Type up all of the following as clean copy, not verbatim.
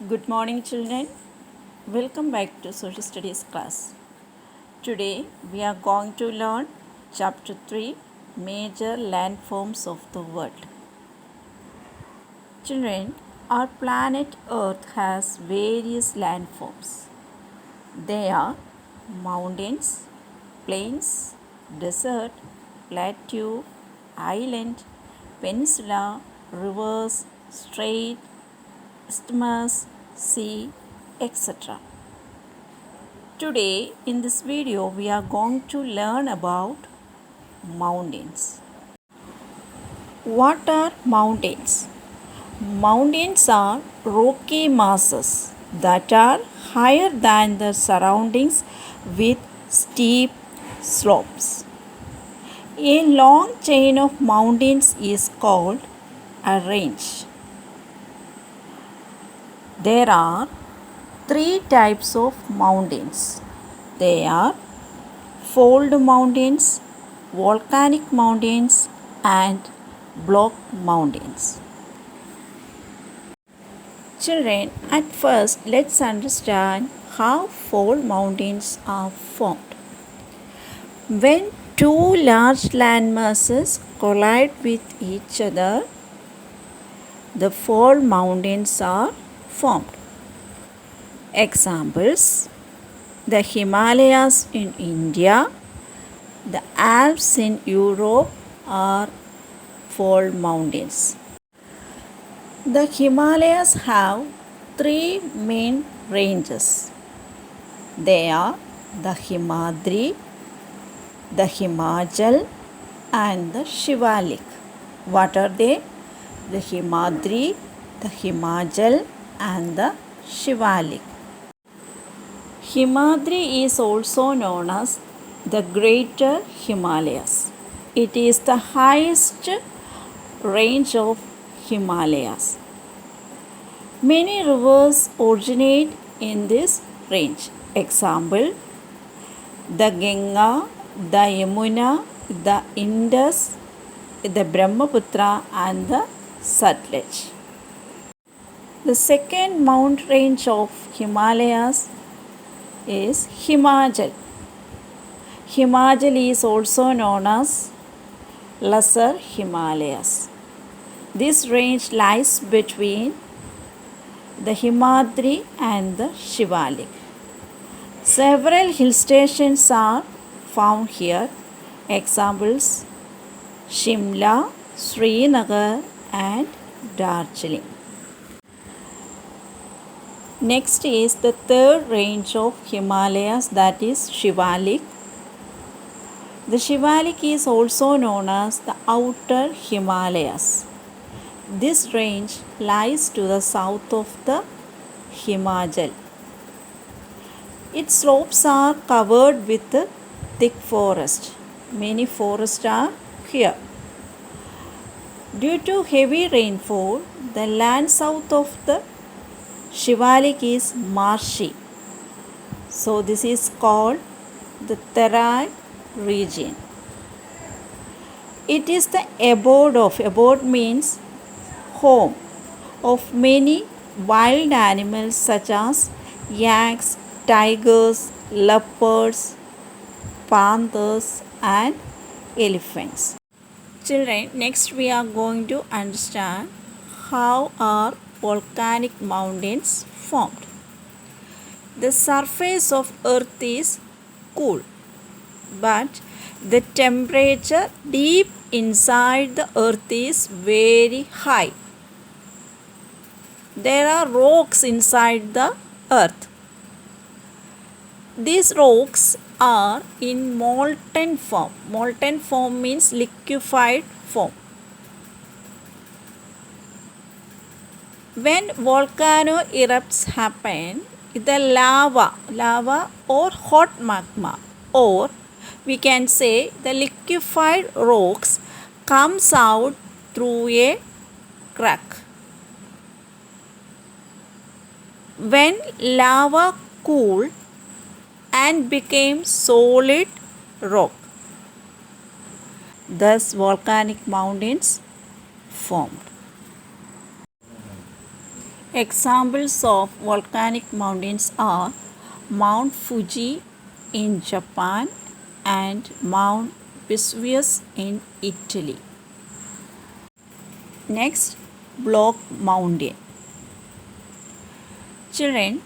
Good morning, children. Welcome back to Social Studies class. Today we are going to learn Chapter 3 Major Landforms of the World. Children, our planet Earth has various landforms. They are mountains, plains, desert, plateau, island, peninsula, rivers, strait, isthmus, sea, etc. Today in this video we are going to learn about mountains. What are mountains? Mountains are rocky masses that are higher than the surroundings with steep slopes. A long chain of mountains is called a range. There are three types of mountains. They are fold mountains, volcanic mountains, and block mountains. Children, at first let's understand how fold mountains are formed. When two large land masses collide with each other, the fold mountains are formed. Examples: the Himalayas in India, the Alps in Europe are fold mountains. The Himalayas have three main ranges. They are the Himadri, the Himachal, and the Shivalik. What are they? The Himadri, the Himachal, and the Shivalik. Himadri is also known as the Greater Himalayas. It is the highest range of Himalayas. Many rivers originate in this range. Example: the Ganga, the Yamuna, the Indus, the Brahmaputra, and the Sutlej. The second mountain range of Himalayas is Himachal. Himachal is also known as Lesser Himalayas. This range lies between the Himadri and the Shivalik. Several hill stations are found here. Examples: Shimla, Srinagar, and Darjeeling. Next is the third range of Himalayas, that is Shivalik. The Shivalik is also known as the Outer Himalayas. This range lies to the south of the Himachal. Its slopes are covered with thick forest. Many forests are here. Due to heavy rainfall, the land south of the Shivalik is marshy. So this is called the Terai region. It is the abode means home of many wild animals such as yaks, tigers, leopards, panthers, and elephants. Children, next we are going to understand how are volcanic mountains formed. The surface of earth is cool, but the temperature deep inside the earth is very high. There are rocks inside the earth. These rocks are in molten form. Molten form means liquefied form. When volcano erupts happen, the lava or hot magma, or we can say the liquefied rocks, comes out through a crack. When lava cooled and became solid rock, thus volcanic mountains formed. Examples of volcanic mountains are Mount Fuji in Japan and Mount Vesuvius in Italy. Next, Block Mountain. Children,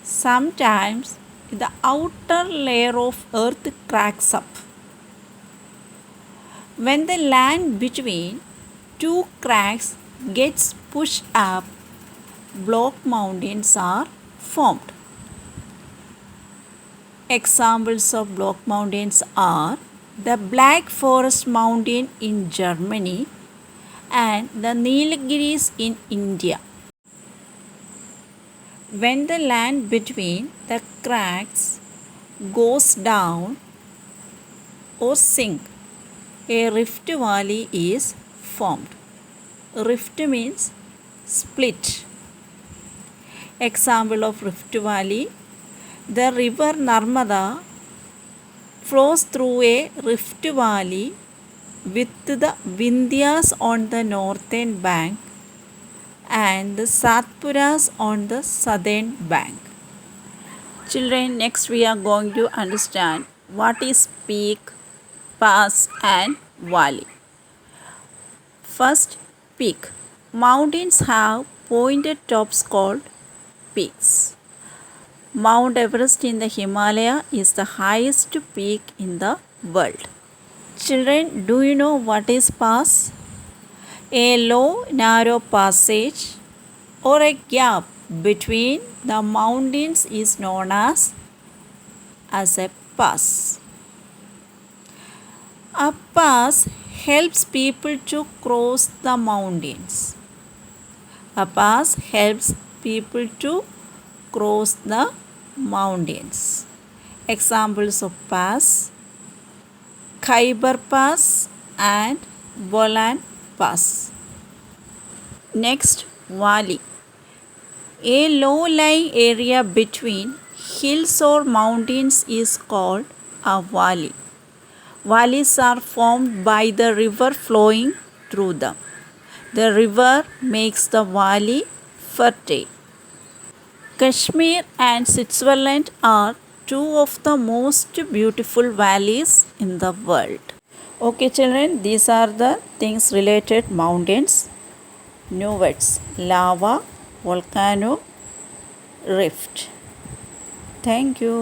sometimes the outer layer of earth cracks up. When the land between two cracks gets pushed up, block mountains are formed. Examples of block mountains are the Black Forest Mountain in Germany and the Nilgiris in India. When the land between the cracks goes down or sink, a rift valley is formed. Rift means split. Example of rift valley: the river Narmada flows through a rift valley with the Vindhyas on the northern bank and the Satpuras on the southern bank. Children, next we are going to understand what is peak, pass and valley. First, peak. Mountains have pointed tops called peaks. Mount Everest in the Himalaya is the highest peak in the world. Children, do you know what is pass? A low, narrow passage or a gap between the mountains is known as a pass. A pass helps people to cross the mountains. A pass helps people to cross the mountains. Examples of pass: Khyber Pass and Bolan Pass. Next, valley. A low-lying area between hills or mountains is called a valley. Valleys are formed by the river flowing through them. The river makes the valley fertile. Kashmir and Switzerland are two of the most beautiful valleys in the world. Okay children, these are the things related mountains. New words: lava, volcano, rift. Thank you.